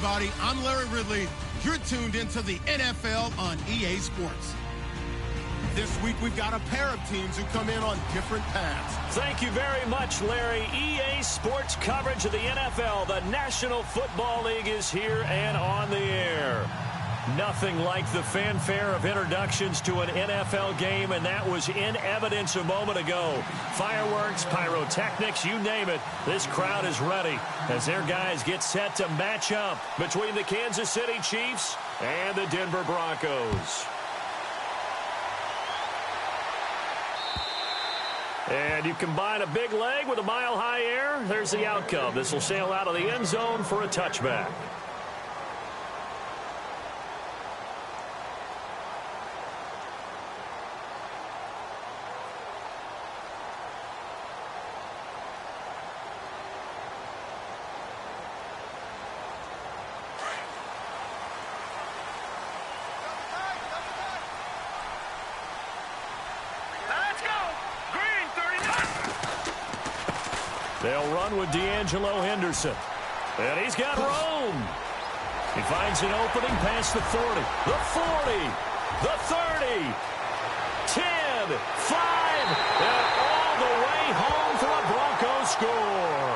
everybody. I'm Larry Ridley. You're tuned into the NFL on EA Sports. This week, we've got a pair of teams who come in on different paths. Thank you very much, Larry. EA Sports coverage of the NFL. The National Football League is here and on the air. Nothing like the fanfare of introductions to an NFL game, and that was in evidence a moment ago. Fireworks, pyrotechnics, you name it. This crowd is ready as their guys get set to match up between the Kansas City Chiefs and the Denver Broncos. And you combine a big leg with a mile-high air, there's the outcome. This will sail out of the end zone for a touchback. They'll run with D'Angelo Henderson. And he's got room. He finds an opening past the 40. The 40. The 30. 10. 5. And all the way home for a Broncos score.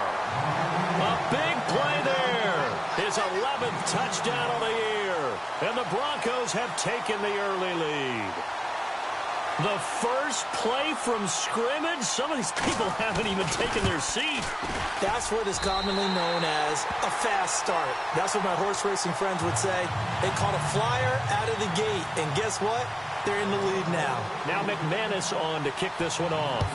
A big play there. His 11th touchdown of the year. And the Broncos have taken the early lead. The first play from scrimmage? Some of these people haven't even taken their seat. That's what is commonly known as a fast start. That's what my horse racing friends would say. They caught a flyer out of the gate, and guess what? They're in the lead now. Now McManus on to kick this one off.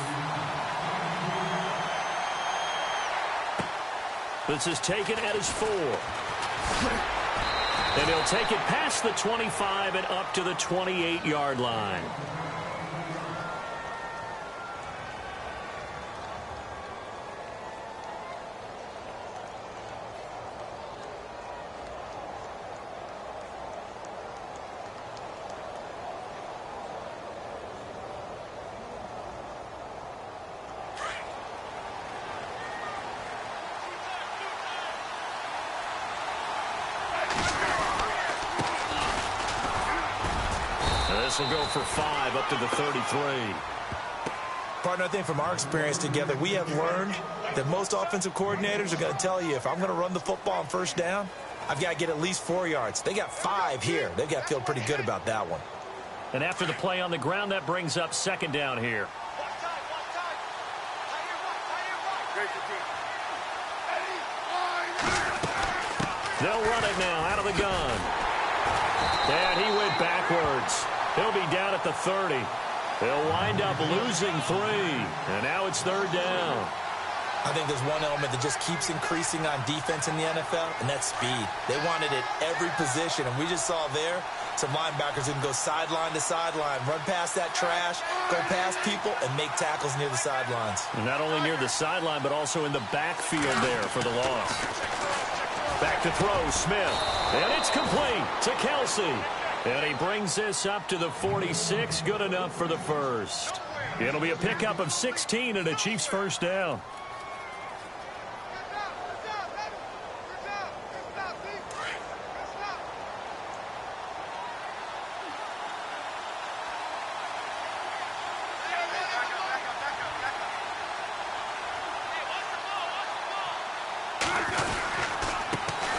This is taken at his 4. And he'll take it past the 25 and up to the 28-yard line. This will go for 5 up to the 33. Partner, I think from our experience together, we have learned that most offensive coordinators are going to tell you, if I'm going to run the football on first down, I've got to get at least 4 yards. They got 5 here. They've got to feel pretty good about that one. And after the play on the ground, that brings up second down here. They'll run it now out of the gun. And he went backwards. He'll be down at the 30. They'll wind up losing 3. And now it's third down. I think there's one element that just keeps increasing on defense in the NFL, and that's speed. They want it at every position, and we just saw there some linebackers who can go sideline to sideline, run past that trash, go past people, and make tackles near the sidelines. And not only near the sideline, but also in the backfield there for the loss. Back to throw, Smith. And it's complete to Kelsey. And he brings this up to the 46. Good enough for the first. It'll be a pickup of 16 and a Chiefs first down.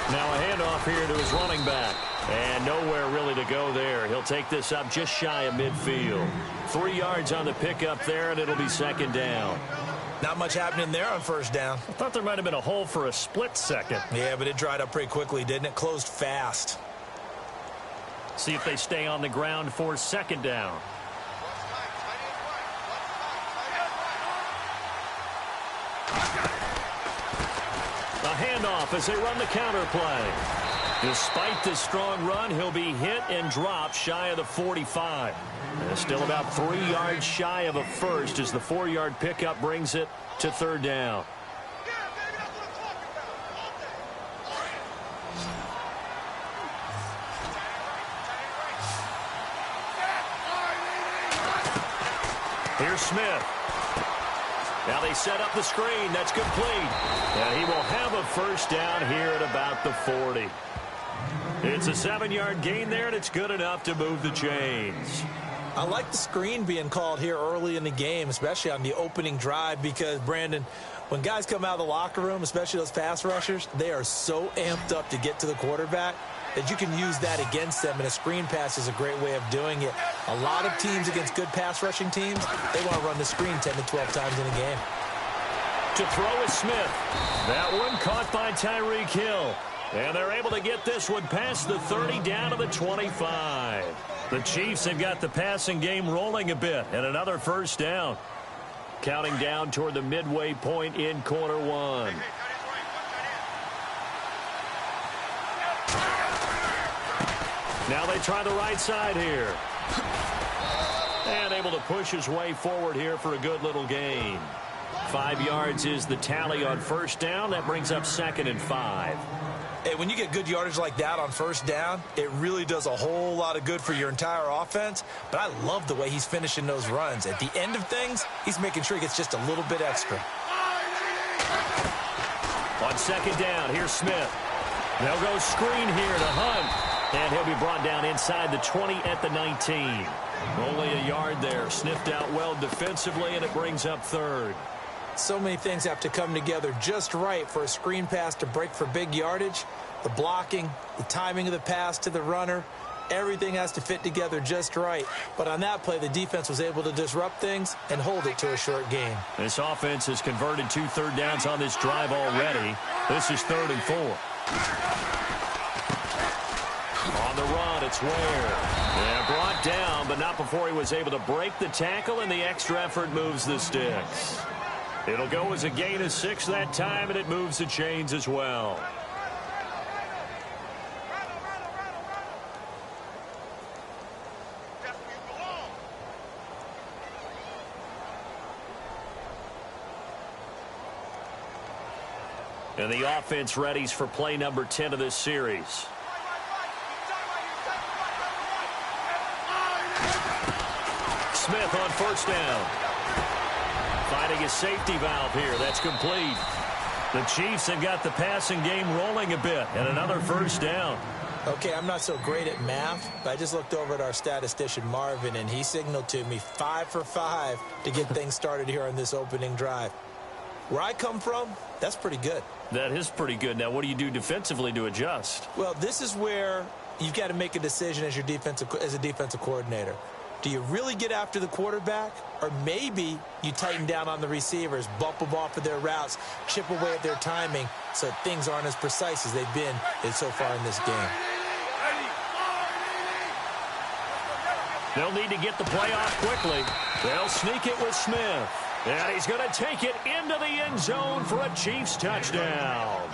Now a handoff here to his running back. And nowhere really to go there. He'll take this up just shy of midfield. 3 yards on the pickup there, and it'll be second down. Not much happening there on first down. I thought there might have been a hole for a split second. Yeah, but it dried up pretty quickly, didn't it? Closed fast. See if they stay on the ground for second down. A handoff as they run the counter play. Despite the strong run, he'll be hit and dropped shy of the 45. And still about 3 yards shy of a first as the 4-yard pickup brings it to third down. Here's Smith. Now they set up the screen. That's complete. And he will have a first down here at about the 40. It's a 7-yard gain there, and it's good enough to move the chains. I like the screen being called here early in the game, especially on the opening drive, because, Brandon, when guys come out of the locker room, especially those pass rushers, they are so amped up to get to the quarterback that you can use that against them, and a screen pass is a great way of doing it. A lot of teams against good pass rushing teams, they want to run the screen 10 to 12 times in a game. To throw is Smith. That one caught by Tyreek Hill. And they're able to get this one past the 30 down to the 25. The Chiefs have got the passing game rolling a bit, and another first down. Counting down toward the midway point in quarter one. Now they try the right side here. And able to push his way forward here for a good little gain. 5 yards is the tally on first down. That brings up 2nd and 5. Hey, when you get good yardage like that on first down, it really does a whole lot of good for your entire offense. But I love the way he's finishing those runs. At the end of things, he's making sure he gets just a little bit extra. On 2nd down, here's Smith. They'll go screen here to Hunt. And he'll be brought down inside the 20 at the 19. Only a yard there. Sniffed out well defensively, and it brings up 3rd. So many things have to come together just right for a screen pass to break for big yardage. The blocking, the timing of the pass to the runner, everything has to fit together just right. But on that play, the defense was able to disrupt things and hold it to a short gain. This offense has converted 2 third downs on this drive already. This is 3rd and 4. On the run, it's Ware. Yeah, brought down, but not before he was able to break the tackle, and the extra effort moves the sticks. It'll go as a gain of 6 that time, and it moves the chains as well. And the offense readies for play number 10 of this series. Smith on first down. Finding a safety valve here. That's complete. The Chiefs have got the passing game rolling a bit, and another first down. Okay, I'm not so great at math, but I just looked over at our statistician, Marvin, and he signaled to me 5 for 5 to get things started here on this opening drive. Where I come from, that's pretty good. That is pretty good. Now, what do you do defensively to adjust? Well, this is where you've got to make a decision as a defensive coordinator. Do you really get after the quarterback? Or maybe you tighten down on the receivers, bump them off of their routes, chip away at their timing so things aren't as precise as they've been so far in this game. They'll need to get the play off quickly. They'll sneak it with Smith. And he's going to take it into the end zone for a Chiefs touchdown.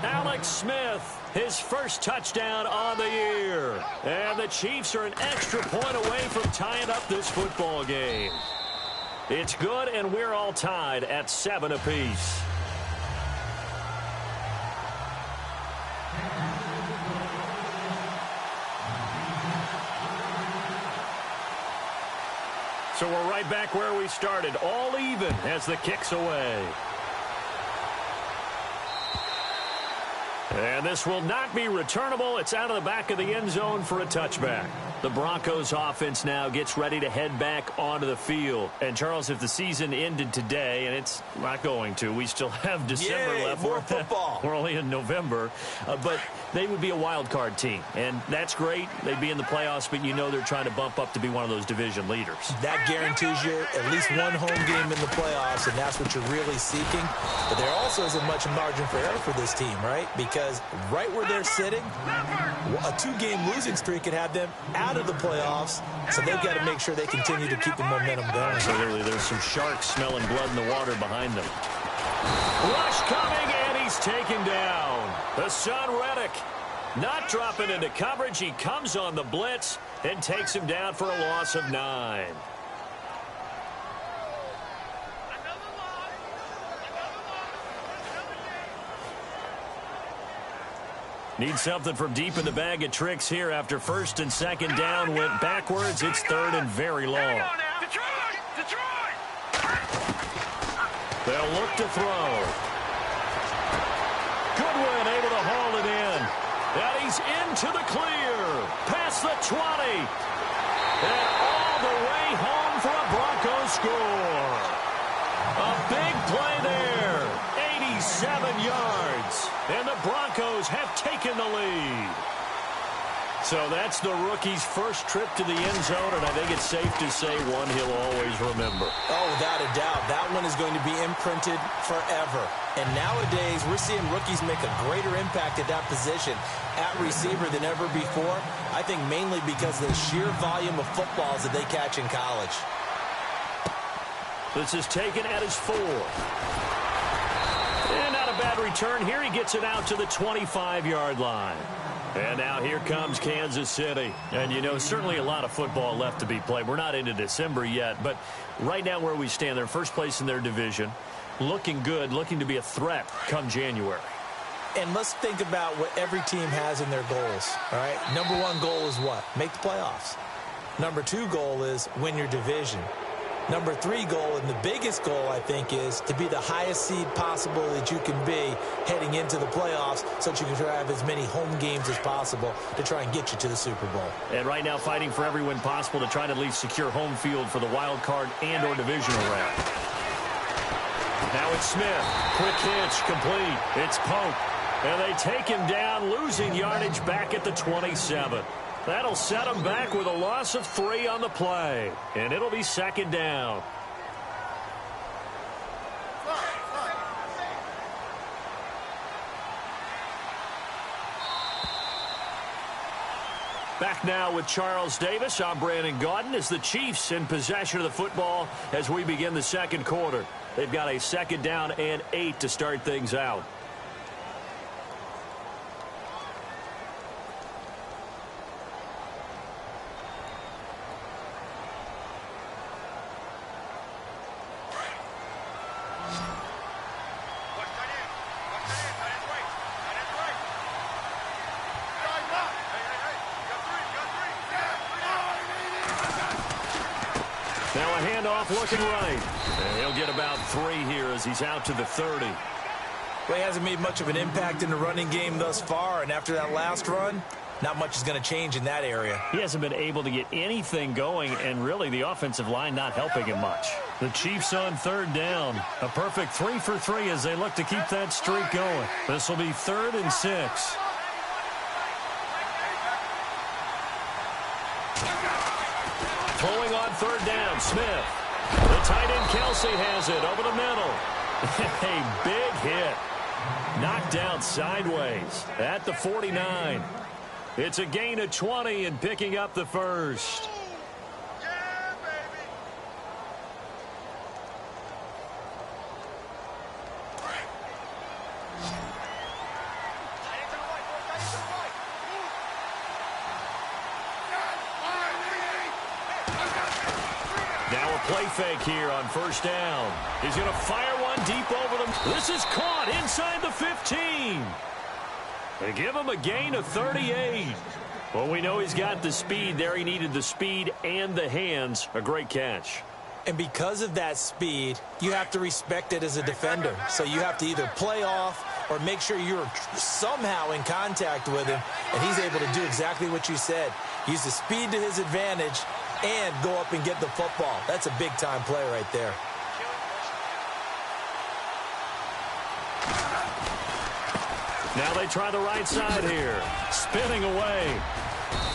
Alex Smith, his first touchdown on the year. And the Chiefs are an extra point away from tying up this football game. It's good, and we're all tied at 7 apiece. So we're right back where we started, all even as the kick's away. And this will not be returnable. It's out of the back of the end zone for a touchback. The Broncos offense now gets ready to head back onto the field. And, Charles, if the season ended today, and it's not going to, we still have December left. More football. We're only in November. But they would be a wild card team. And that's great. They'd be in the playoffs, but you know they're trying to bump up to be one of those division leaders. That guarantees you at least one home game in the playoffs, and that's what you're really seeking. But there also isn't much margin for error for this team, right? Because right where they're sitting, a 2-game losing streak could have them out of the playoffs, so they've got to make sure they continue to keep the momentum going. Absolutely. There's some sharks smelling blood in the water behind them. Rush coming, and he's taken down. Hassan Reddick not dropping into coverage. He comes on the blitz and takes him down for a loss of 9. Need something from deep in the bag of tricks here after first and second down went backwards. It's third and very long. They'll look to throw. Goodwin able to haul it in. And He's into the clear. Past the 20. And all the way home for a Broncos score. A big play there. 87 yards. And the Broncos have taken the lead. So that's the rookie's first trip to the end zone, and I think it's safe to say one he'll always remember. Oh, without a doubt. That one is going to be imprinted forever. And nowadays, we're seeing rookies make a greater impact at that position at receiver than ever before. I think mainly because of the sheer volume of footballs that they catch in college. This is taken at his 4. And not a bad return here. He gets it out to the 25-yard line. And now here comes Kansas City. And, you know, certainly a lot of football left to be played. We're not into December yet, but right now where we stand, they're first place in their division, looking good, looking to be a threat come January. And let's think about what every team has in their goals, all right? Number 1 goal is what? Make the playoffs. Number 2 goal is win your division. Number 3 goal, and the biggest goal, I think, is to be the highest seed possible that you can be heading into the playoffs so that you can have as many home games as possible to try and get you to the Super Bowl. And right now fighting for every win possible to try to at least secure home field for the wild card and or divisional round. Now it's Smith. Quick hitch, complete. It's Pope. And they take him down, losing yardage back at the 27. That'll set him back with a loss of 3 on the play. And it'll be second down. Back now with Charles Davis. I'm Brandon Gaudin as the Chiefs in possession of the football as we begin the second quarter. They've got a second down and 8 to start things out. Now a handoff looking right. And he'll get about 3 here as he's out to the 30. Well, he hasn't made much of an impact in the running game thus far, and after that last run, not much is going to change in that area. He hasn't been able to get anything going, and really the offensive line not helping him much. The Chiefs on third down. A perfect 3 for 3 as they look to keep that streak going. This will be 3rd and 6. Throwing on third down, Smith. The tight end Kelsey has it over the middle. A big hit. Knocked down sideways at the 49. It's a gain of 20 and picking up the first. Play fake here on first down. He's going to fire one deep over them. This is caught inside the 15. They give him a gain of 38. Well, we know he's got the speed there. He needed the speed and the hands. A great catch. And because of that speed, you have to respect it as a defender. So you have to either play off or make sure you're somehow in contact with him. And he's able to do exactly what you said. Use the speed to his advantage and go up and get the football. That's a big-time play right there. Now they try the right side here. Spinning away.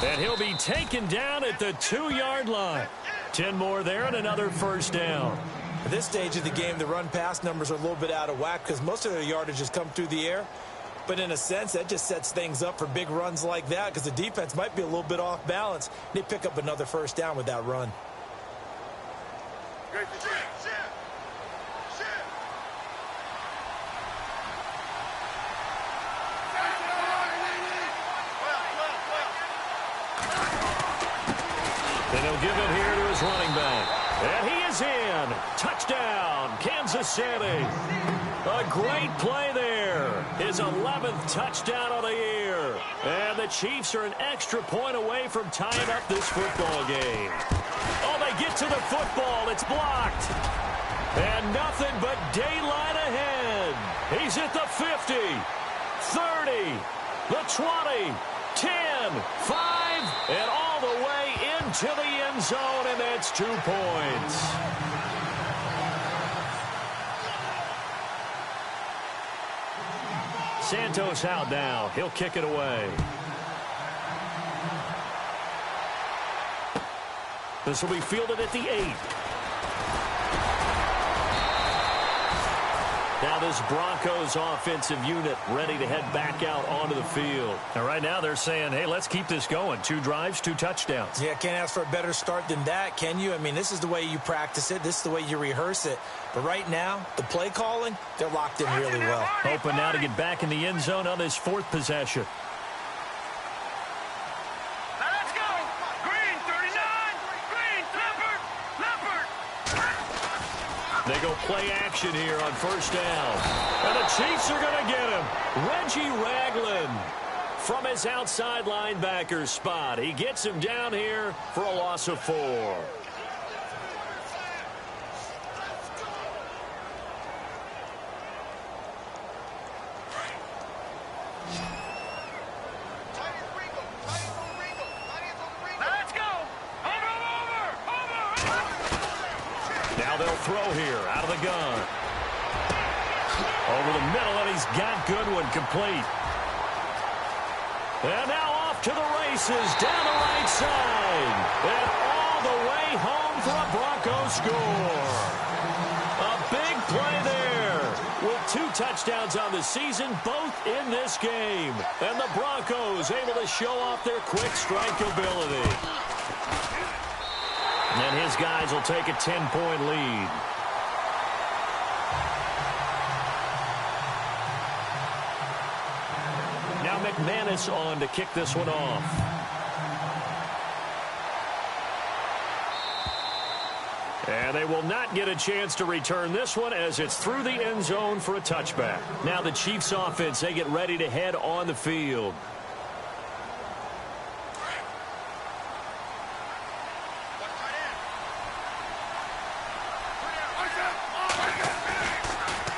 And he'll be taken down at the 2-yard line. 10 more there and another first down. At this stage of the game, the run-pass numbers are a little bit out of whack because most of their yardage has come through the air. But in a sense, that just sets things up for big runs like that because the defense might be a little bit off balance. They pick up another first down with that run. And he'll give it here to his running back. And he is in. Touchdown, Kansas City. A great play there. His 11th touchdown of the year. And the Chiefs are an extra point away from tying up this football game. Oh, they get to the football. It's blocked. And nothing but daylight ahead. He's at the 50, 30, the 20, 10, 5, and all the way into the end zone, and that's 2 points. Santos out now. He'll kick it away. This will be fielded at the 8. Now this Broncos offensive unit ready to head back out onto the field. And right now they're saying, hey, let's keep this going. 2 drives, 2 touchdowns. Yeah, can't ask for a better start than that, can you? I mean, this is the way you practice it. This is the way you rehearse it. But right now, the play calling, they're locked in really well. Hoping now to get back in the end zone on this 4th possession. They go play action here on 1st down. And the Chiefs are going to get him. Reggie Ragland from his outside linebacker spot. He gets him down here for a loss of 4. Now they'll throw here out of the gun. Over the middle, and he's got Goodwin complete. And now off to the races down the right side. And all the way home for a Broncos score. A big play there with 2 touchdowns on the season, both in this game. And the Broncos able to show off their quick strike ability. And his guys will take a 10-point lead. Now McManus on to kick this one off. And they will not get a chance to return this one as it's through the end zone for a touchback. Now the Chiefs offense, they get ready to head on the field.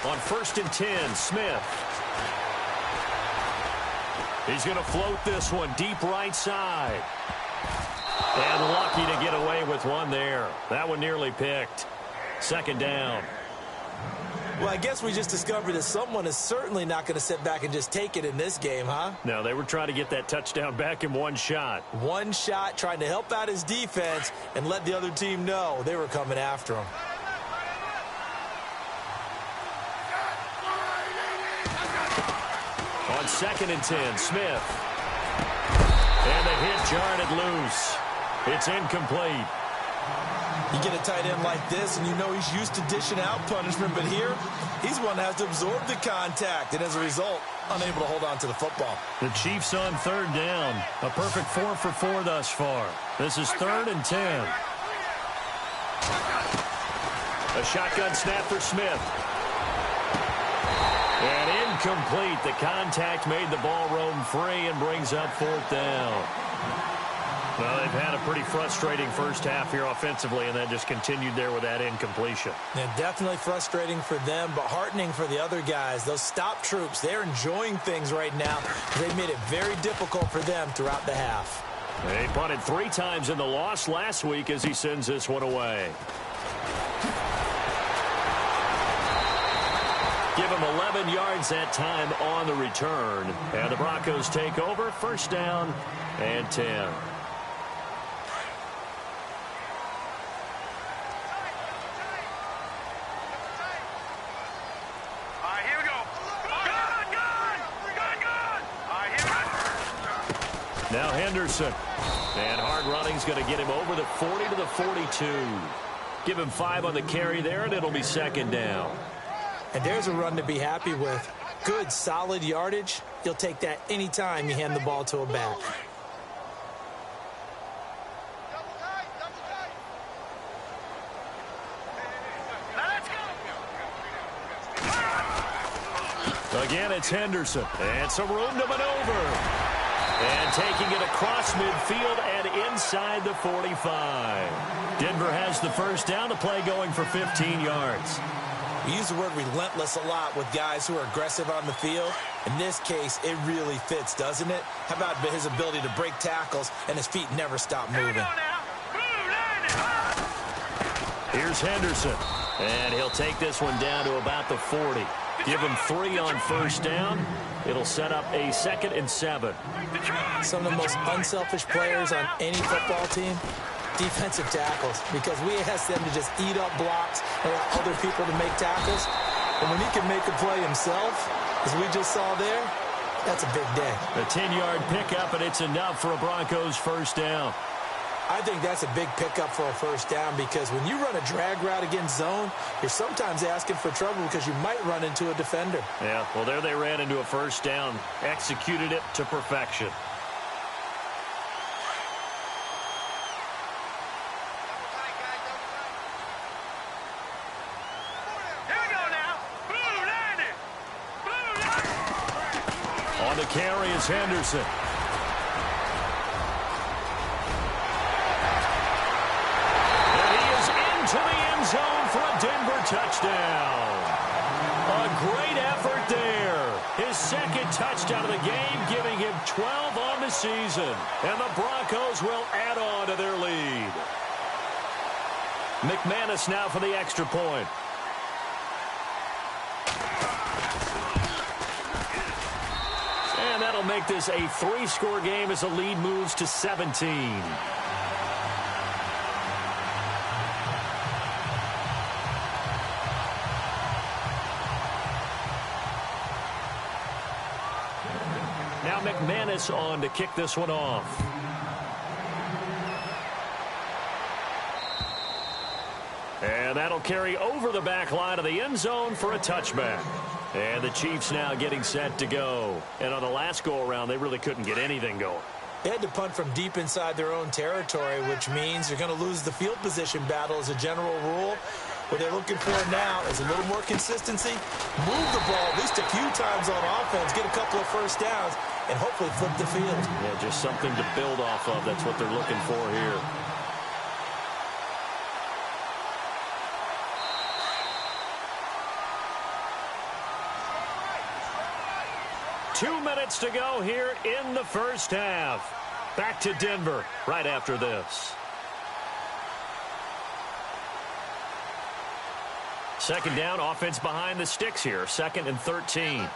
On 1st and 10, Smith. He's going to float this one deep right side. And lucky to get away with one there. That one nearly picked. 2nd down. Well, I guess we just discovered that someone is certainly not going to sit back and just take it in this game, huh? No, they were trying to get that touchdown back in one shot. One shot, trying to help out his defense and let the other team know they were coming after him. On 2nd and 10, Smith. And the hit jarred it loose. It's incomplete. You get a tight end like this, and you know he's used to dishing out punishment, but here, he's one that has to absorb the contact, and as a result, unable to hold on to the football. The Chiefs on 3rd down. A perfect 4 for 4 thus far. This is 3rd and 10. A shotgun snap for Smith. And incomplete. The contact made the ball roam free and brings up 4th down. Well, they've had a pretty frustrating first half here offensively, and then just continued there with that incompletion. Yeah, definitely frustrating for them, but heartening for the other guys. Those stop troops, they're enjoying things right now. They've made it very difficult for them throughout the half. They punted 3 times in the loss last week as he sends this one away. Give him 11 yards that time on the return. And the Broncos take over. 1st down and 10. Now Henderson. And hard running's going to get him over the 40 to the 42. Give him 5 on the carry there, and it'll be 2nd down. And there's a run to be happy with. Good, solid yardage. You'll take that anytime you hand the ball to a back. Again, it's Henderson. And some room to maneuver. And taking it across midfield and inside the 45. Denver has the 1st down. The play going for 15 yards. We use the word relentless a lot with guys who are aggressive on the field. In this case, it really fits, doesn't it? How about his ability to break tackles and his feet never stop moving? Here's Henderson, and he'll take this one down to about the 40. Give him 3 on first down. It'll set up a 2nd and 7. Some of the most unselfish players on any football team, defensive tackles, because we ask them to just eat up blocks and allow other people to make tackles. And when he can make a play himself, as we just saw there, that's a big day. A 10-yard pickup, and it's enough for a Broncos first down. I think that's a big pickup for a first down because when you run a drag route against zone, you're sometimes asking for trouble because you might run into a defender. Yeah, well, there they ran into a first down, executed it to perfection. On the carry is Henderson. To the end zone for a Denver touchdown. A great effort there. His 2nd touchdown of the game, giving him 12 on the season. And the Broncos will add on to their lead. McManus now for the extra point. And that'll make this a 3-score game as the lead moves to 17. Now McManus on to kick this one off. And that'll carry over the back line of the end zone for a touchback. And the Chiefs now getting set to go. And on the last go-around, they really couldn't get anything going. They had to punt from deep inside their own territory, which means you're going to lose the field position battle as a general rule. What they're looking for now is a little more consistency, move the ball at least a few times on offense, get a couple of first downs, and hopefully flip the field. Yeah, just something to build off of. That's what they're looking for here. Two minutes to go here in the first half. Back to Denver right after this. Second down, offense behind the sticks here. 2nd and 13.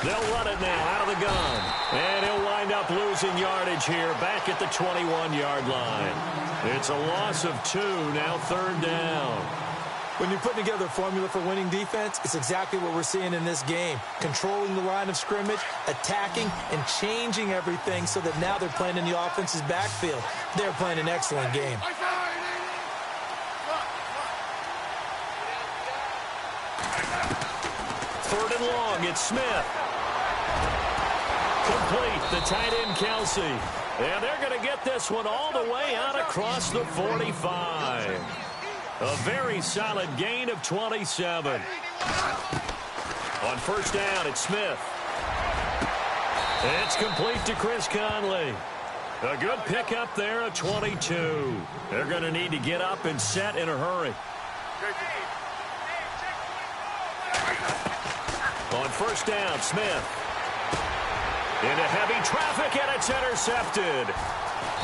They'll run it now out of the gun. And he'll wind up losing yardage here back at the 21-yard line. It's a loss of 2, now 3rd down. When you're putting together a formula for winning defense, it's exactly what we're seeing in this game. Controlling the line of scrimmage, attacking, and changing everything so that now they're playing in the offense's backfield. They're playing an excellent game. Third and long, it's Smith. Complete, the tight end Kelsey. And they're going to get this one all the way out across the 45. A very solid gain of 27. On first down, it's Smith. It's complete to Chris Conley. A good pickup there at 22. They're going to need to get up and set in a hurry. On first down, Smith. Into heavy traffic, and it's intercepted.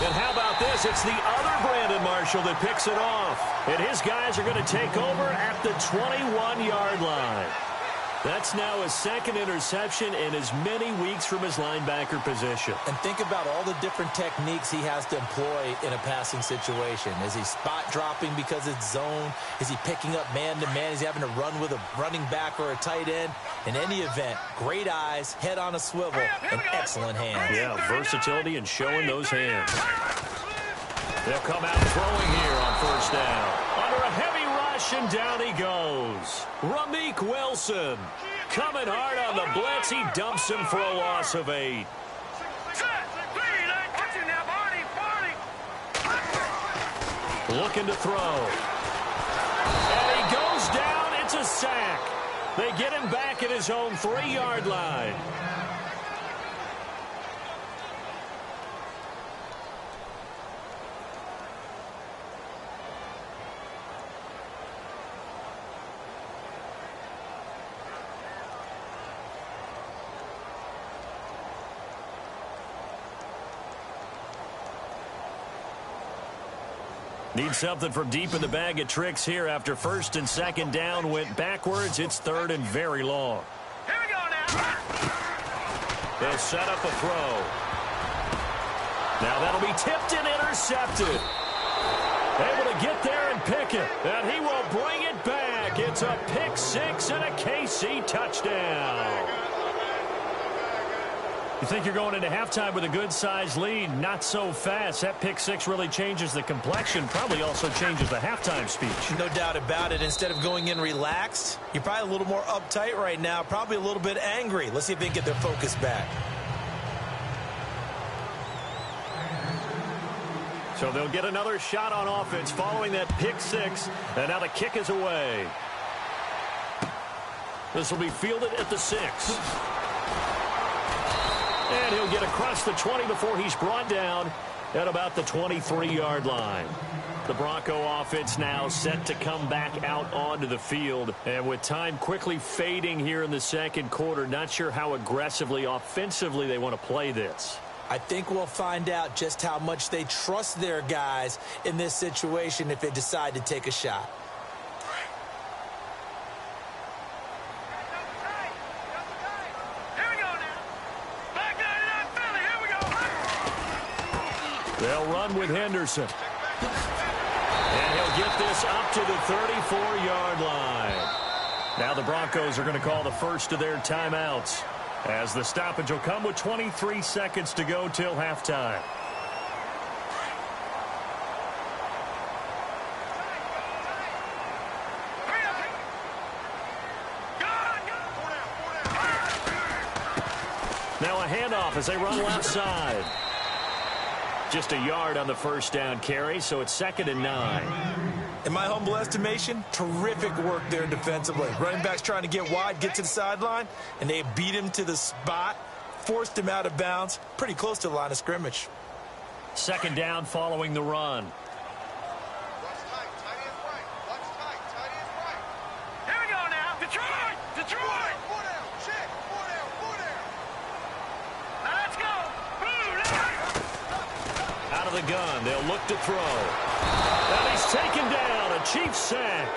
And how about this? It's the other Brandon Marshall that picks it off. And his guys are going to take over at the 21-yard line. That's now his 2nd interception in as many weeks from his linebacker position. And think about all the different techniques he has to employ in a passing situation. Is he spot dropping because it's zone? Is he picking up man-to-man? Is he having to run with a running back or a tight end? In any event, great eyes, head on a swivel, and excellent hands. Yeah, versatility and showing those hands. They'll come out throwing here on first down. Under a heavy rush, and down he goes. Ramik Wilson coming hard on the blitz. He dumps him for a loss of 8. Looking to throw. And he goes down. It's a sack. They get him back at his own 3-yard line. Need something from deep in the bag of tricks here after first and second down went backwards. It's third and very long. Here we go now. They'll set up a throw. Now that'll be tipped and intercepted. Able to get there and pick it. And he will bring it back. It's a pick six and a KC touchdown. You think you're going into halftime with a good-sized lead. Not so fast. That pick six really changes the complexion. Probably also changes the halftime speech. No doubt about it. Instead of going in relaxed, you're probably a little more uptight right now. Probably a little bit angry. Let's see if they can get their focus back. So they'll get another shot on offense following that pick six. And now the kick is away. This will be fielded at the 6. And he'll get across the 20 before he's brought down at about the 23-yard line. The Bronco offense now set to come back out onto the field. And with time quickly fading here in the second quarter, not sure how aggressively, offensively they want to play this. I think we'll find out just how much they trust their guys in this situation if they decide to take a shot. They'll run with Henderson. And he'll get this up to the 34-yard line. Now the Broncos are going to call the first of their timeouts, as the stoppage will come with 23 seconds to go till halftime. Now a handoff as they run left side. Just a yard on the first down carry, so it's 2nd and 9. In my humble estimation, terrific work there defensively. Running back's trying to get wide, get to the sideline, and they beat him to the spot, forced him out of bounds, pretty close to the line of scrimmage. 2nd down following the run. Here we go now. Detroit! Detroit! Now let's go. Out of the gun, they'll look to throw. And he's taken down, a Chiefs sack.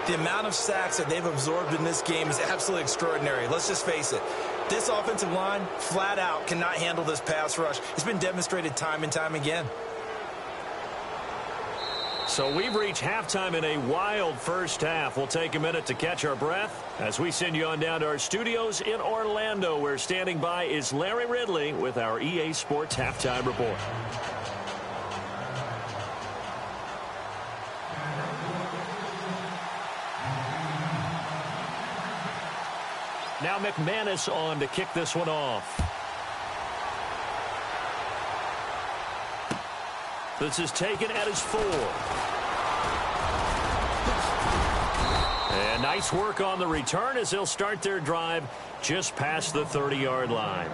The amount of sacks that they've absorbed in this game is absolutely extraordinary. Let's just face it. This offensive line, flat out, cannot handle this pass rush. It's been demonstrated time and time again. So we've reached halftime in a wild first half. We'll take a minute to catch our breath as we send you on down to our studios in Orlando, where standing by is Larry Ridley with our EA Sports Halftime Report. Now McManus on to kick this one off. This is taken at his 4. And nice work on the return as they'll start their drive just past the 30-yard line.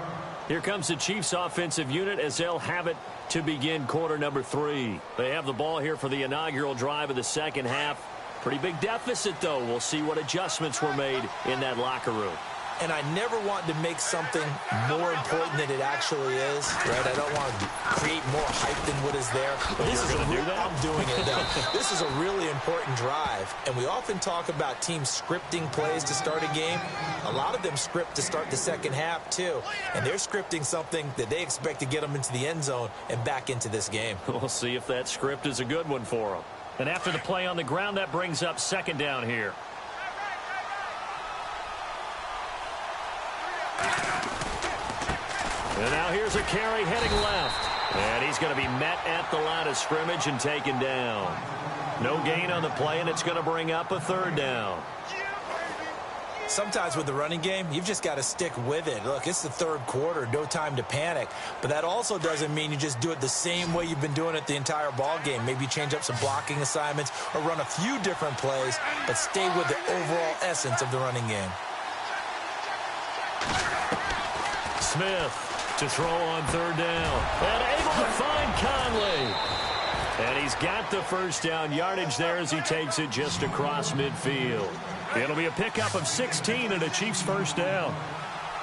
Here comes the Chiefs offensive unit as they'll have it to begin quarter number 3. They have the ball here for the inaugural drive of the second half. Pretty big deficit, though. We'll see what adjustments were made in that locker room. And I never want to make something more important than it actually is, right? I don't want to create more hype than what is there. But this is I'm doing it, though. This is a really important drive. And we often talk about teams scripting plays to start a game. A lot of them script to start the second half, too. And they're scripting something that they expect to get them into the end zone and back into this game. We'll see if that script is a good one for them. And after the play on the ground, that brings up 2nd down here. And now here's a carry heading left. And he's going to be met at the line of scrimmage and taken down. No gain on the play, and it's going to bring up a 3rd down. Sometimes with the running game, you've just got to stick with it. Look, it's the 3rd quarter, no time to panic. But that also doesn't mean you just do it the same way you've been doing it the entire ball game. Maybe change up some blocking assignments or run a few different plays, but stay with the overall essence of the running game. Smith to throw on 3rd down. And able to find Conley. And he's got the first down yardage there as he takes it just across midfield. It'll be a pickup of 16 and a Chiefs first down.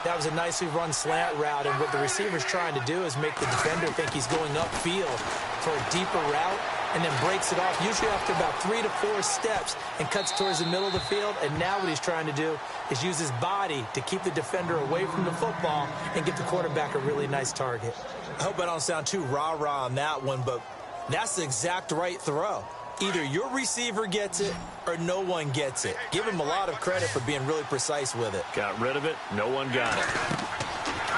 That was a nicely run slant route, and what the receiver's trying to do is make the defender think he's going upfield for a deeper route, and then breaks it off, usually after about 3 to 4 steps, and cuts towards the middle of the field. And now what he's trying to do is use his body to keep the defender away from the football and give the quarterback a really nice target. I hope I don't sound too rah-rah on that one, but that's the exact right throw. Either your receiver gets it or no one gets it. Give him a lot of credit for being really precise with it. Got rid of it. No one got it.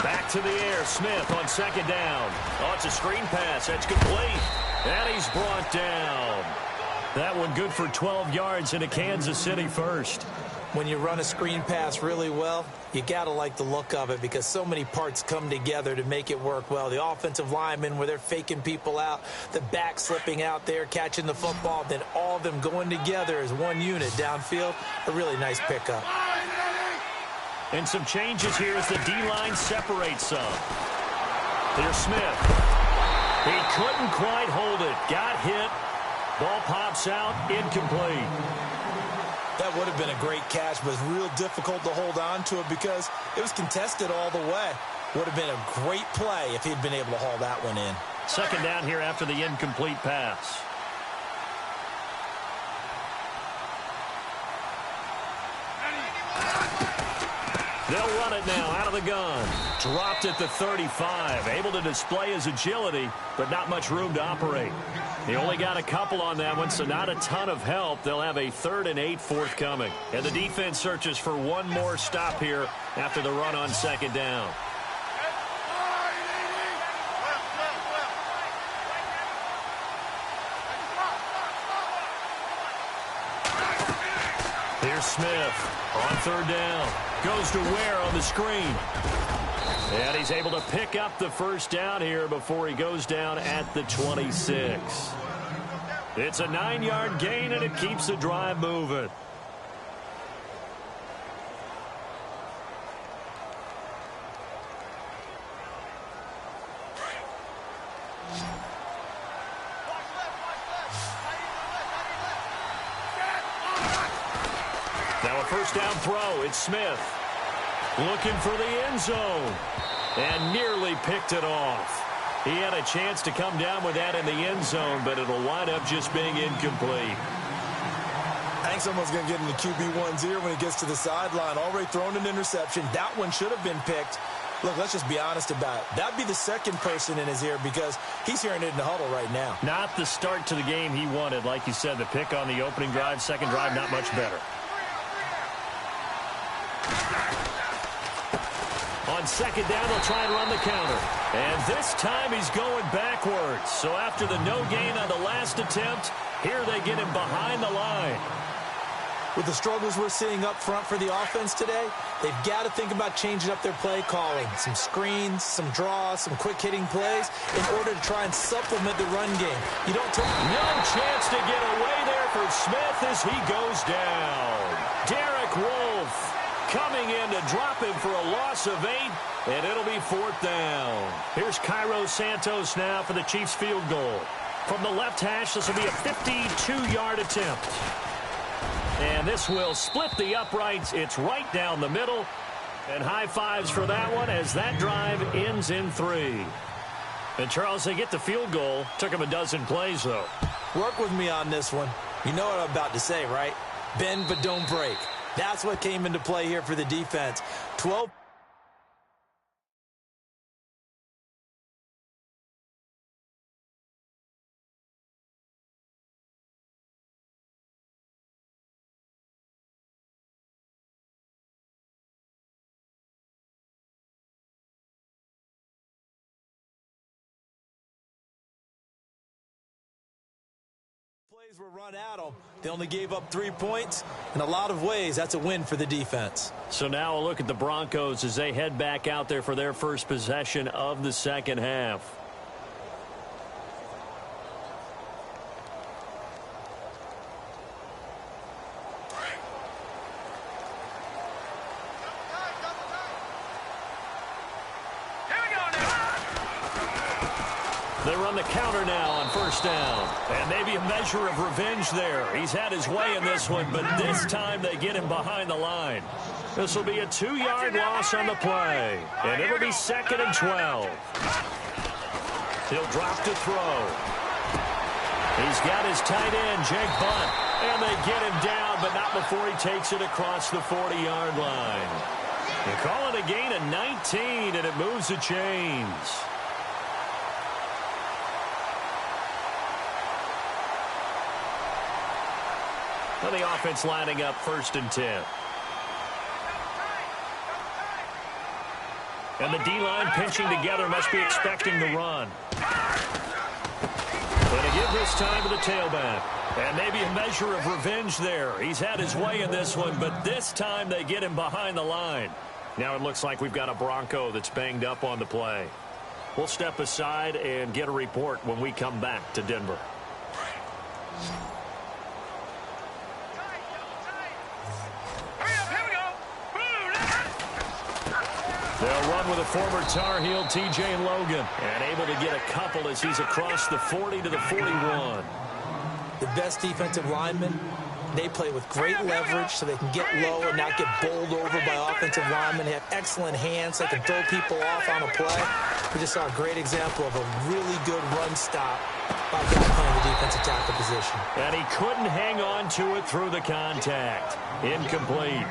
Back to the air. Smith on second down. Oh, it's a screen pass. That's complete. And he's brought down. That one good for 12 yards into Kansas City first. When you run a screen pass really well, you got to like the look of it because so many parts come together to make it work well. The offensive linemen, where they're faking people out, the back slipping out there, catching the football, then all of them going together as one unit downfield. A really nice pickup. And some changes here as the D-line separates some. Here's Smith. He couldn't quite hold it. Got hit. Ball pops out. Incomplete. That would have been a great catch, but it's real difficult to hold on to it because it was contested all the way. Would have been a great play if he'd been able to haul that one in. Second down here after the incomplete pass. They'll run it now out of the gun. Dropped at the 35. Able to display his agility, but not much room to operate. He only got a couple on that one, so not a ton of help. They'll have a 3rd and 8 forthcoming. And the defense searches for one more stop here after the run on second down. Here's Smith on 3rd down. Goes to Ware on the screen. And he's able to pick up the first down here before he goes down at the 26. It's a 9-yard gain, and it keeps the drive moving. Now a first down throw. It's Smith looking for the end zone and nearly picked it off. He had a chance to come down with that in the end zone, but it'll wind up just being incomplete. I think someone's going to get in the QB1's ear when he gets to the sideline. Already thrown an interception. That one should have been picked. Look, let's just be honest about it. That'd be the second person in his ear because he's hearing it in the huddle right now. Not the start to the game he wanted. Like you said, the pick on the opening drive, second drive, not much better. On second down, they'll try and run the counter. And this time he's going backwards. So after the no gain on the last attempt, here they get him behind the line. With the struggles we're seeing up front for the offense today, they've got to think about changing up their play calling. Some screens, some draws, some quick-hitting plays in order to try and supplement the run game. You don't take... No chance to get away there for Smith as he goes down. Derek Wolfe coming in to drop him for a loss of 8, and it'll be 4th down. Here's Cairo Santos now for the Chiefs field goal. From the left hash, this will be a 52-yard attempt. And this will split the uprights. It's right down the middle. And high fives for that one as that drive ends in 3. And, Charles, they get the field goal. Took him a dozen plays, though. Work with me on this one. You know what I'm about to say, right? Bend but don't break. That's what came into play here for the defense. 12. Plays were run at them. They only gave up 3 points. In a lot of ways, that's a win for the defense. So now a look at the Broncos as they head back out there for their first possession of the second half. They run the counter now on first down. And maybe a measure of revenge there. He's had his way in this one, but this time they get him behind the line. This will be a 2-yard loss on the play. And it'll be 2nd and 12. He'll drop to throw. He's got his tight end, Jake Bunt. And they get him down, but not before he takes it across the 40-yard line. They call it a gain of 19, and it moves the chains. Well, the offense lining up 1st and 10. And the D-line pinching together, must be expecting the run. Going to give this time to the tailback. And maybe a measure of revenge there. He's had his way in this one, but this time they get him behind the line. Now it looks like we've got a Bronco that's banged up on the play. We'll step aside and get a report when we come back to Denver. They'll run with a former Tar Heel, TJ Logan, and able to get a couple as he's across the 40 to the 41. The best defensive linemen, they play with great leverage so they can get low and not get bowled over by offensive linemen. They have excellent hands. They can throw people off on a play. We just saw a great example of a really good run stop by a guy playing the defensive tackle position. And he couldn't hang on to it through the contact. Incomplete.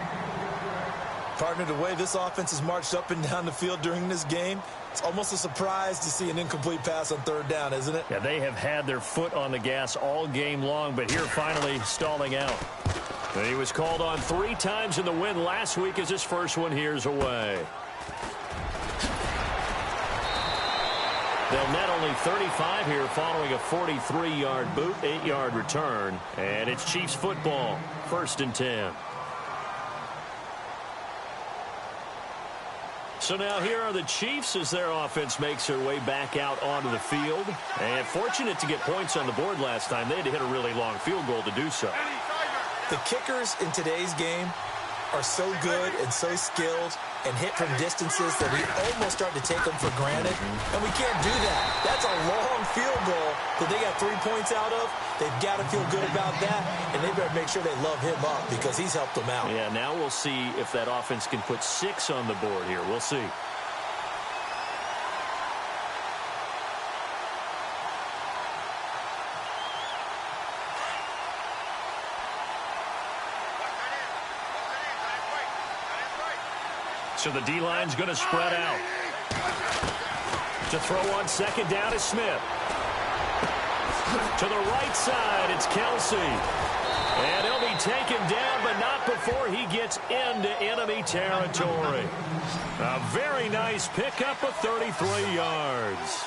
Partner, the way this offense has marched up and down the field during this game, it's almost a surprise to see an incomplete pass on 3rd down, isn't it? Yeah, they have had their foot on the gas all game long, but here finally stalling out. And he was called on 3 times in the win last week as his first one here's away. They'll net only 35 here following a 43-yard boot, 8-yard return. And it's Chiefs football, 1st and 10. So now here are the Chiefs as their offense makes their way back out onto the field. And fortunate to get points on the board last time. They had to hit a really long field goal to do so. The kickers in today's game are so good and so skilled and hit from distances that we almost start to take them for granted. And we can't do that. That's a long field goal that they got 3 points out of. They've got to feel good about that, and they better make sure they love him up because he's helped them out. Yeah, now we'll see if that offense can put 6 on the board here. We'll see. So the D-line's going to spread out. To throw on 2nd down is Smith. To the right side, it's Kelsey. And he'll be taken down, but not before he gets into enemy territory. A very nice pickup of 33 yards.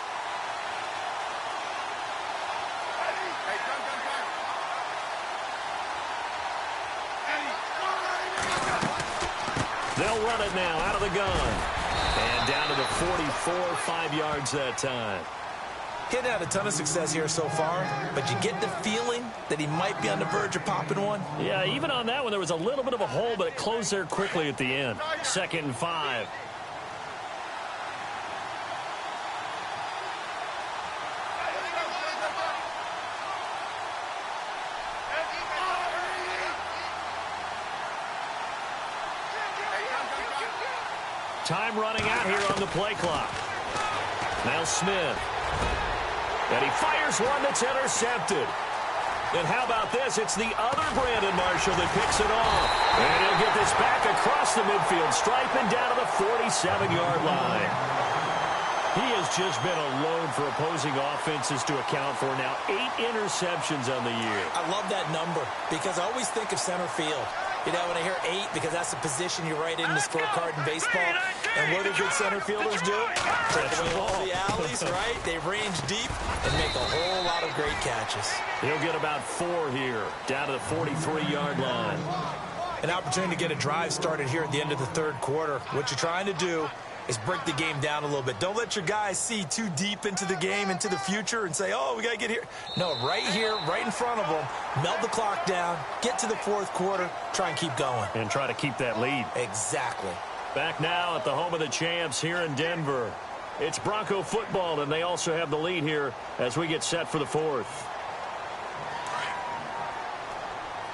They'll run it now out of the gun. And down to the 44, 5 yards that time. He hadn't had a ton of success here so far, but you get the feeling that he might be on the verge of popping one. Yeah, even on that one, there was a little bit of a hole, but it closed there quickly at the end. 2nd and 5. Time running out here on the play clock. Now Smith. And he fires one that's intercepted. And how about this? It's the other Brandon Marshall that picks it off. And he'll get this back across the midfield stripe and down to the 47-yard line. He has just been a load for opposing offenses to account for now. 8 interceptions on the year. I love that number because I always think of center field. You know, when I hear 8, because that's the position you write in the scorecard in baseball. And what do good center fielders do? Take away all the alleys, right? They range deep and make a whole lot of great catches. He'll get about 4 here, down to the 43-yard line. An opportunity to get a drive started here at the end of the 3rd quarter. What you're trying to do is break the game down a little bit. Don't let your guys see too deep into the game, into the future, and say, oh, we got to get here. No, right here, right in front of them, melt the clock down, get to the 4th quarter, try and keep going. And try to keep that lead. Exactly. Back now at the home of the champs here in Denver. It's Bronco football, and they also have the lead here as we get set for the 4th.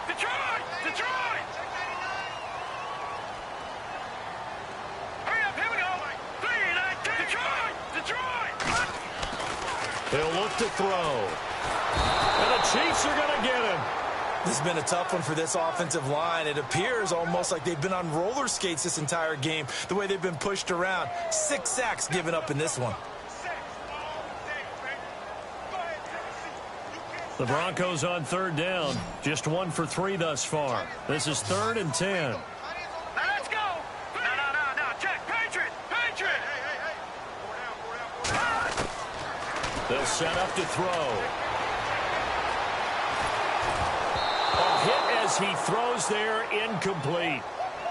Detroit! Detroit! Hurry up, here we go! Detroit! Detroit! They'll look to throw. And the Chiefs are going to get him. This has been a tough one for this offensive line. It appears almost like they've been on roller skates this entire game, the way they've been pushed around. 6 sacks given up in this one. The Broncos on third down. Just 1 for 3 thus far. This is 3rd and 10. Now let's go. No. Check. Patriot. They'll set up to throw. A hit as he throws there, incomplete.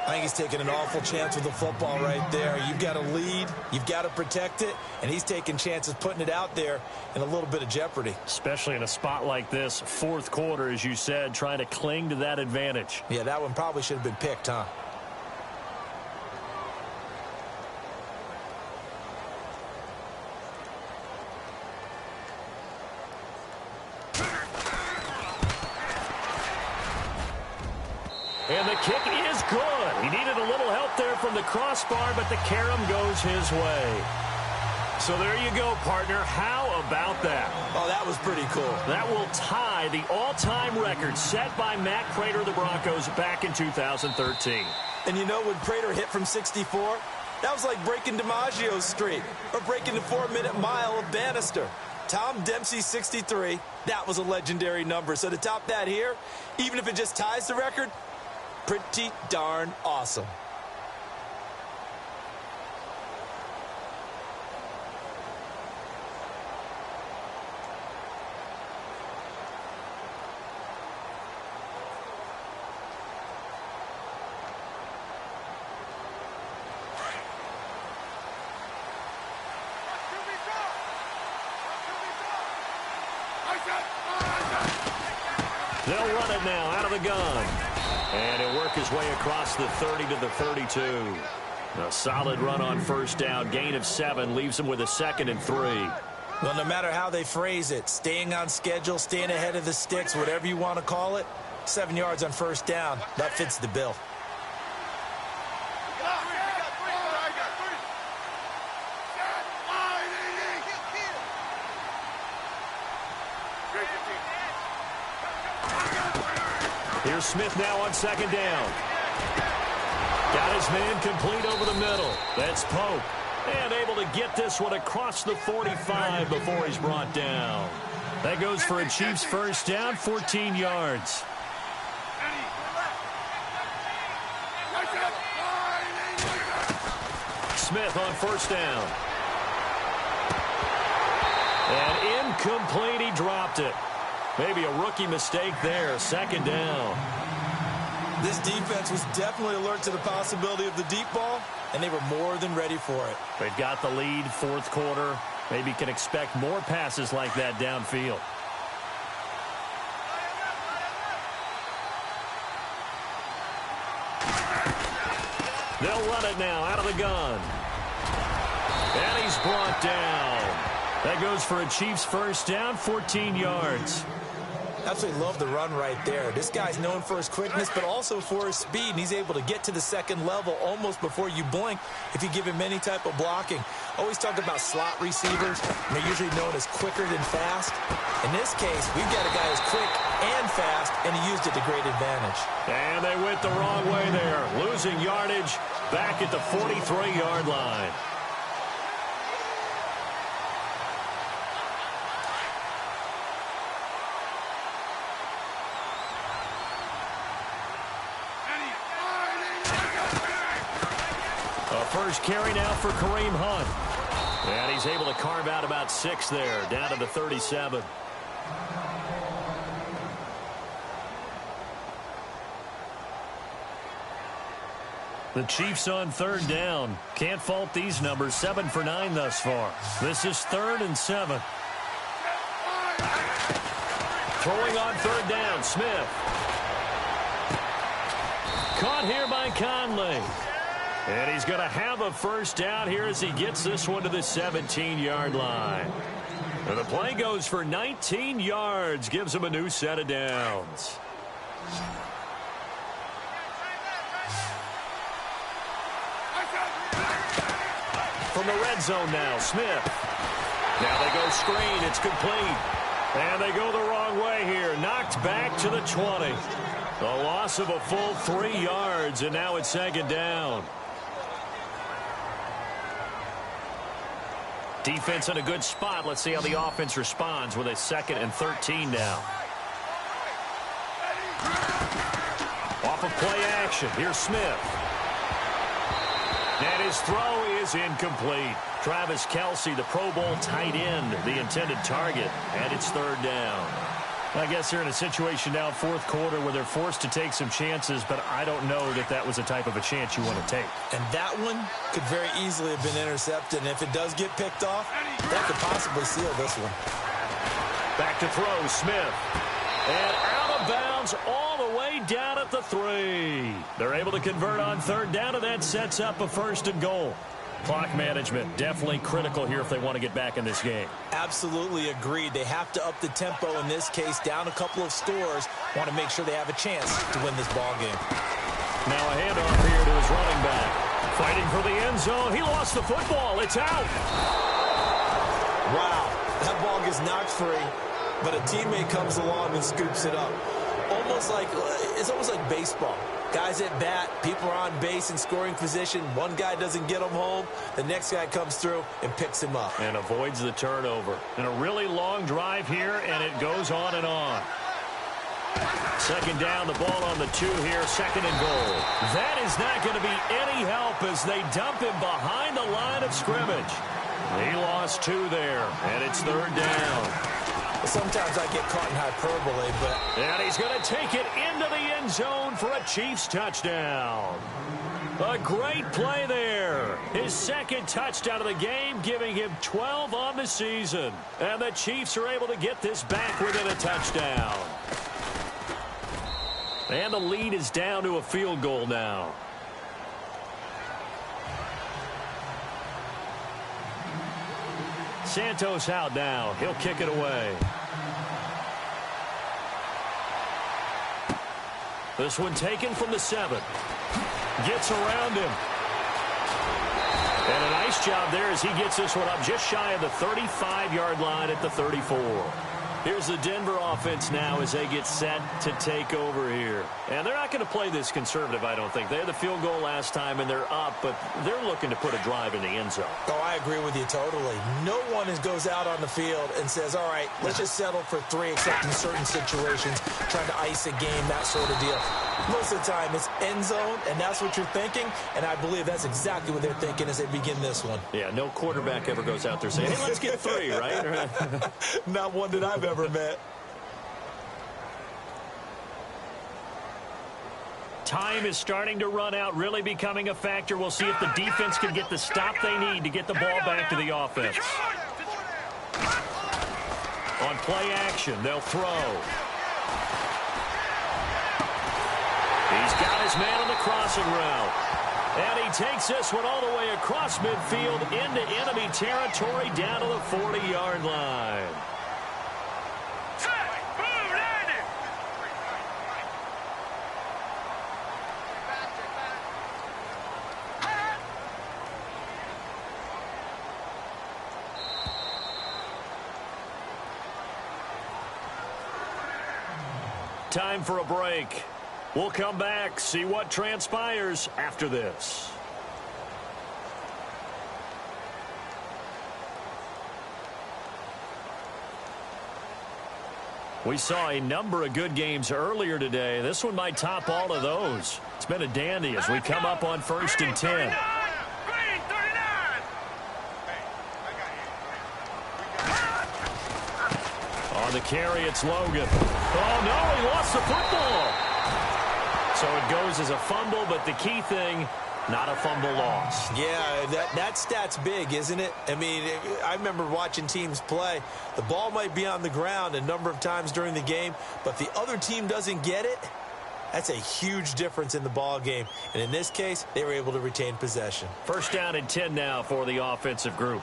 I think he's taking an awful chance with the football right there. You've got to lead, you've got to protect it, and he's taking chances putting it out there in a little bit of jeopardy. Especially in a spot like this, 4th quarter, as you said, trying to cling to that advantage. Yeah, that one probably should have been picked, huh? And the kick is good. He needed a little help there from the crossbar, but the carom goes his way. So there you go, partner. How about that? Oh, that was pretty cool. That will tie the all-time record set by Matt Prater of the Broncos back in 2013. And you know, when Prater hit from 64, that was like breaking DiMaggio's streak or breaking the 4-minute mile of Bannister. Tom Dempsey, 63, that was a legendary number. So to top that here, even if it just ties the record, pretty darn awesome. They'll run it now out of the gun. And he'll work his way across the 30 to the 32. A solid run on first down. Gain of 7 leaves him with a 2nd and 3. Well, no matter how they phrase it, staying on schedule, staying ahead of the sticks, whatever you want to call it, 7 yards on first down, that fits the bill. Here's Smith now on 2nd down. Got his man complete over the middle. That's Pope. And able to get this one across the 45 before he's brought down. That goes for a Chiefs first down, 14 yards. Smith on first down. And incomplete, he dropped it. Maybe a rookie mistake there, 2nd down. This defense was definitely alert to the possibility of the deep ball, and they were more than ready for it. They've got the lead, 4th quarter. Maybe can expect more passes like that downfield. They'll run it now out of the gun. And he's brought down. That goes for a Chiefs first down, 14 yards. Absolutely love the run right there. This guy's known for his quickness, but also for his speed, and he's able to get to the 2nd level almost before you blink if you give him any type of blocking. Always talk about slot receivers, and they're usually known as quicker than fast. In this case, we've got a guy who's quick and fast, and he used it to great advantage. And they went the wrong way there, losing yardage back at the 43-yard line. First carry now for Kareem Hunt. And he's able to carve out about 6 there, down to the 37. The Chiefs on 3rd down. Can't fault these numbers, 7 for 9 thus far. This is 3rd and 7. Throwing on 3rd down, Smith. Caught here by Conley. And he's going to have a first down here as he gets this one to the 17-yard line. And the play goes for 19 yards, gives him a new set of downs. From the red zone now, Smith. Now they go screen. It's complete. And they go the wrong way here. Knocked back to the 20. A loss of a full 3 yards, and now it's second down. Defense in a good spot. Let's see how the offense responds with a 2nd and 13 now. Off of play action. Here's Smith. And his throw is incomplete. Travis Kelce, the Pro Bowl tight end, the intended target, and it's 3rd down. I guess they're in a situation now, 4th quarter, where they're forced to take some chances, but I don't know that that was the type of a chance you want to take. And that one could very easily have been intercepted, and if it does get picked off, that could possibly seal this one. Back to throw, Smith. And out of bounds all the way down at the 3. They're able to convert on 3rd down, and that sets up a 1st and goal. Clock management definitely critical here if they want to get back in this game. Absolutely agreed. They have to up the tempo in this case, down a couple of scores. Want to make sure they have a chance to win this ball game. Now a handoff here to his running back. Fighting for the end zone. He lost the football. It's out. Wow. That ball gets knocked free, but a teammate comes along and scoops it up. It's almost like baseball. Guys at bat, people are on base in scoring position. One guy doesn't get him home. The next guy comes through and picks him up. And avoids the turnover. And a really long drive here, and it goes on and on. 2nd down, the ball on the 2 here, 2nd and goal. That is not going to be any help as they dump him behind the line of scrimmage. He lost 2 there, and it's 3rd down. Sometimes I get caught in hyperbole, but... And he's going to take it into the end zone for a Chiefs touchdown. A great play there. His 2nd touchdown of the game, giving him 12 on the season. And the Chiefs are able to get this back within a touchdown. And the lead is down to a field goal now. Santos out now. He'll kick it away. This one taken from the 7. Gets around him. And a nice job there as he gets this one up just shy of the 35-yard line at the 34. Here's the Denver offense now as they get set to take over here. And they're not going to play this conservative, I don't think. They had the field goal last time, and they're up, but they're looking to put a drive in the end zone. Oh, I agree with you totally. No one goes out on the field and says, all right, let's just settle for 3, except in certain situations, trying to ice a game, that sort of deal. Most of the time, it's end zone, and that's what you're thinking, and I believe that's exactly what they're thinking as they begin this one. Yeah, no quarterback ever goes out there saying, hey, let's get 3, right? Not one that I've ever met. Time is starting to run out, really becoming a factor. We'll see if the defense can get the stop they need to get the ball back to the offense. On play action, they'll throw. He's got his man on the crossing route. And he takes this one all the way across midfield into enemy territory down to the 40-yard line. Time for a break. We'll come back, see what transpires after this. We saw a number of good games earlier today. This one might top all of those. It's been a dandy as we come up on 1st and 10. On the carry, it's Logan. Oh, no, he lost the football. So it goes as a fumble, but the key thing, not a fumble loss. Yeah, that stat's big, isn't it? I mean, I remember watching teams play. The ball might be on the ground a number of times during the game, but the other team doesn't get it. That's a huge difference in the ball game. And in this case, they were able to retain possession. 1st down and 10 now for the offensive group.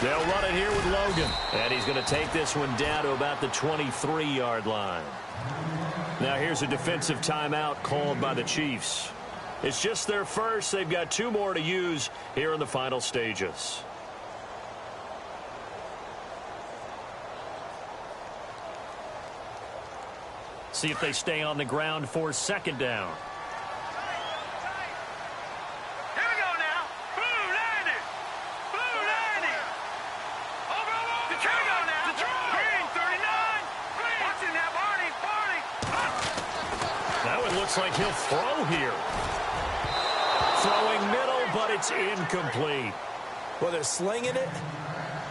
They'll run it here with Logan. And he's going to take this one down to about the 23-yard line. Now here's a defensive timeout called by the Chiefs. It's just their first. They've got 2 more to use here in the final stages. See if they stay on the ground for second down. Here we go now. Blue 90. Blue 90. Over. Here we go now. Green 39. Watching that Barney. Now it looks like he'll throw here. Throwing middle, but it's incomplete. Well, they're slinging it,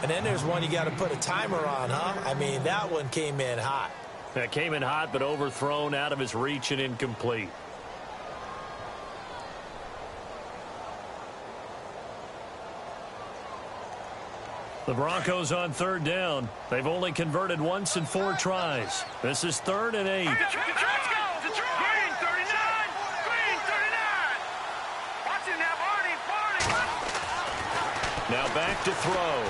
and then there's one you got to put a timer on, huh? I mean, that one came in hot. That came in hot, but overthrown, out of his reach, and incomplete. The Broncos on third down. They've only converted once in 4 tries. This is 3rd and 8. Let's go. Green 39. Green 39. Watching that Barney. Now back to throw.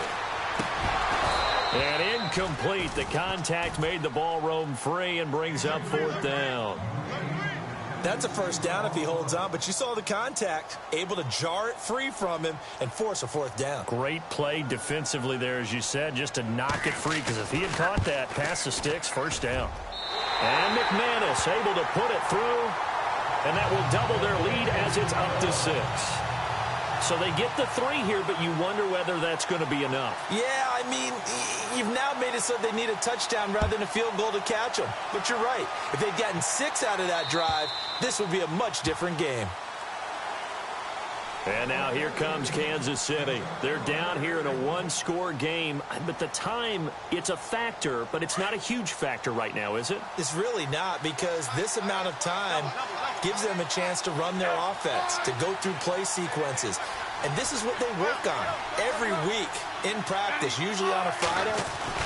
And incomplete. The contact made the ball roam free and brings up 4th down. That's a first down if he holds on, but you saw the contact, able to jar it free from him and force a 4th down. Great play defensively there, as you said, just to knock it free, because if he had caught that, past the sticks, first down. And McManus able to put it through, and that will double their lead as it's up to 6. So they get the 3 here, but you wonder whether that's going to be enough. Yeah, I mean, you've now made it so they need a touchdown rather than a field goal to catch them. But you're right. If they'd gotten 6 out of that drive, this would be a much different game. And now here comes Kansas City. They're down here in a 1-score game, but the time, it's a factor, but it's not a huge factor right now, is it? It's really not, because this amount of time gives them a chance to run their offense, to go through play sequences. And this is what they work on every week in practice, usually on a Friday.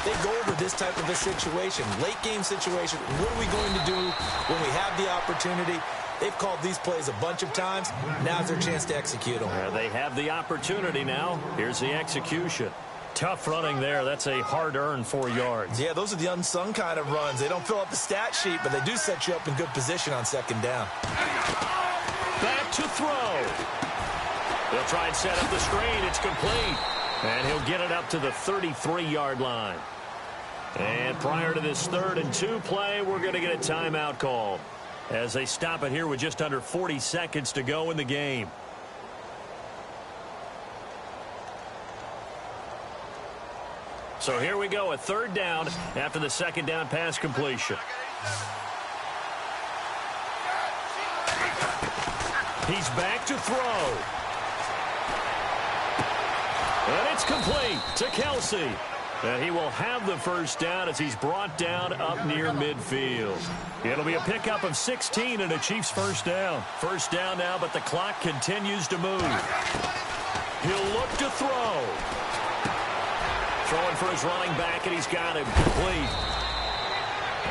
They go over this type of a situation, late game situation. What are we going to do when we have the opportunity? They've called these plays a bunch of times. Now's their chance to execute them. They have the opportunity now. Here's the execution. Tough running there. That's a hard-earned 4 yards. Yeah, those are the unsung kind of runs. They don't fill up the stat sheet, but they do set you up in good position on second down. Back to throw. They'll try and set up the screen. It's complete. And he'll get it up to the 33-yard line. And prior to this 3rd and 2 play, we're going to get a timeout call as they stop it here with just under 40 seconds to go in the game. So here we go, a 3rd down after the 2nd down pass completion. He's back to throw. And it's complete to Kelsey. And he will have the first down as he's brought down up near midfield. It'll be a pickup of 16 and a Chiefs first down. First down now, but the clock continues to move. He'll look to throw. Throwing for his running back, and he's got him complete.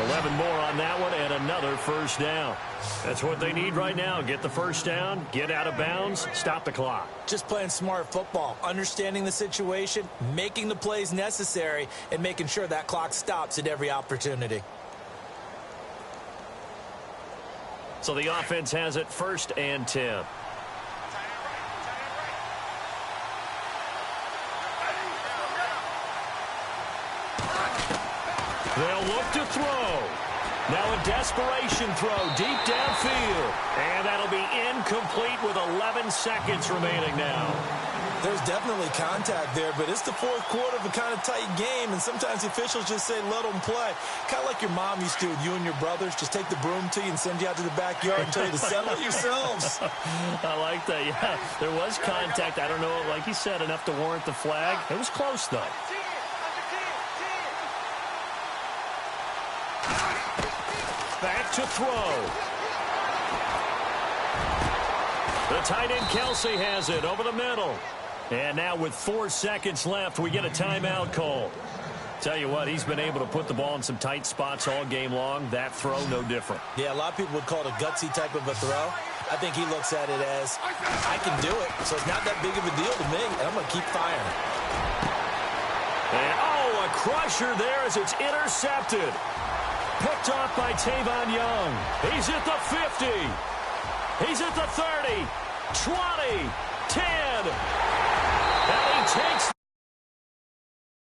11 more on that one, and another first down. That's what they need right now. Get the first down, get out of bounds, stop the clock. Just playing smart football, understanding the situation, making the plays necessary, and making sure that clock stops at every opportunity. So the offense has it 1st and 10. They'll look to throw. Now a desperation throw deep downfield. And that'll be incomplete with 11 seconds remaining now. There's definitely contact there, but it's the 4th quarter of a kind of tight game, and sometimes the officials just say, let them play. Kind of like your mom used to with you and your brothers. Just take the broom to you and send you out to the backyard and tell you to settle it yourselves. I like that, yeah. There was contact. I don't know, like you said, enough to warrant the flag. It was close, though. Back to throw. The tight end Kelsey has it over the middle. And now with 4 seconds left, we get a timeout call. Tell you what, he's been able to put the ball in some tight spots all game long. That throw, no different. Yeah, a lot of people would call it a gutsy type of a throw. I think he looks at it as, I can do it, so it's not that big of a deal to me, and I'm going to keep firing. And, a crusher there as it's intercepted. Picked off by Tavon Young. He's at the 50. He's at the 30, 20, 10. And he takes